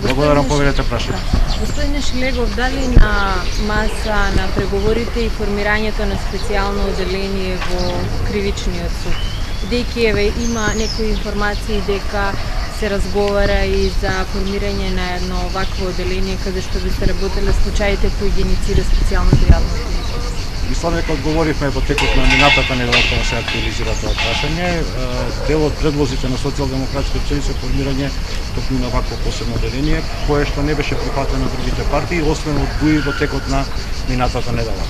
Благодарам, поведете прашање. Господине Шилегов, дали на маса на преговорите и формирањето на специјално оделение во кривичниот суд, бидејќи има некои информации дека се разговара и за формирање на едно вакво оделение каде што би се работеле случаите кои ги иницира специјалното јавно тужителство? Мислам дека одговоривме во текот на минатата недела кога се актуализира тоа прашање. Дел од предлозите на Социјалдемократскиот сојуз е формирање токму на вакво посебно оделение, кое што не беше прифатено од другите партии, освен од ДУИ во текот на минатата недела.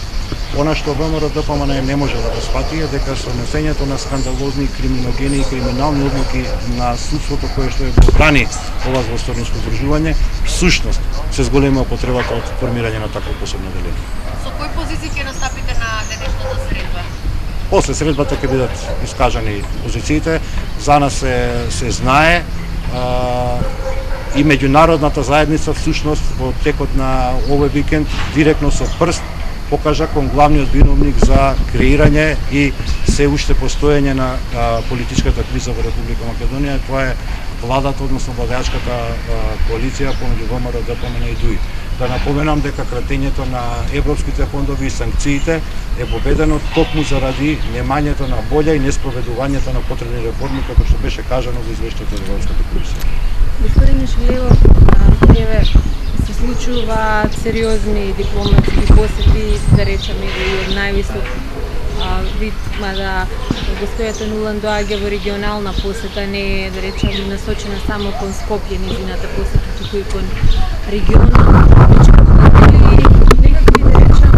Она што ВМРО-ДПМН не може да го сфати е дека со носењето на скандалозни, криминогени и криминални одлуки на судството кое што го брани ова злосторниско здружување, всушност се зголема потребата од формирање на такво посебно оделение. Со кои позиции ќе настапите на денешната средба? После средбата ќе бидат искажани позициите. За нас се знае и меѓународната заедница всушност во текот на овој викенд директно со прст покажа кон главниот виновник за креирање и се уште постоење на политичката криза во Република Македонија. Тоа е владата, односно владеачката коалиција помеѓу ВМРО, ДПМН и ДУИ. Да напоменам дека кратењето на европските фондови и санкциите е победено токму заради немањето на волја и неспроведувањето на потребни реформи, како што беше кажано во извештајето од Европската комисија. Господине Шилегов, се случуваат сериозни дипломатски посети, да речеме и од највисок вид, мада гостојата Нулан доаѓа во регионална посета, не е, да речем, насочена само кон Скопје, низината посета, туку и кон регионот. Некакви, да речем,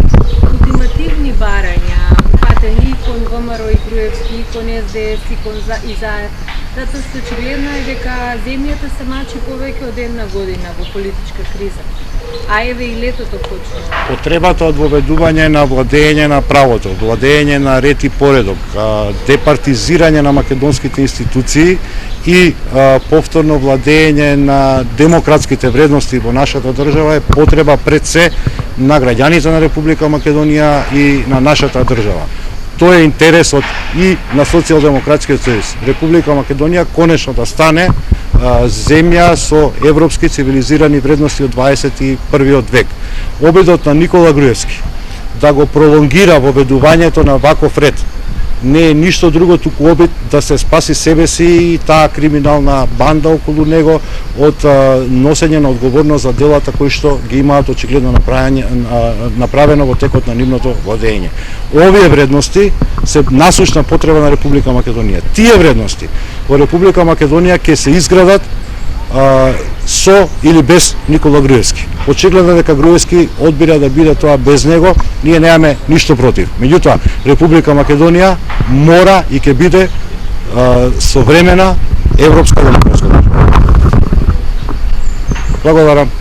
ултимативни барања, патени и кон ВМРО и Груевски, и кон СДС, и кон ЗАЕР. Затоа што очигледно е дека земјата се мачи повеќе од една година во политичка криза. А еве и летото почна. Потребата од воведување на владење на правото, владење на ред и поредок, департизирање на македонските институции и повторно владење на демократските вредности во нашата држава е потреба пред се на граѓаните на Република Македонија и на нашата држава. Тоа е интересот и на Социјалдемократскиот сојуз. Република Македонија конечно да стане земја со европски цивилизирани вредности од 21 век. Обидот на Никола Груевски да го пролонгира воведувањето на ваков ред не е ништо друго туку обид да се спаси себе си и таа криминална банда околу него од носење на одговорност за делата кои што ги имаат очигледно направено во текот на нивното владење. Овие вредности се насушна потреба на Република Македонија. Тие вредности во Република Македонија ќе се изградат со или без Никола Груевски. Очигледно дека Груевски одбира да биде тоа без него, ние немаме ништо против. Меѓутоа, Република Македонија мора и ќе биде современа европска демократска држава. Благодарам.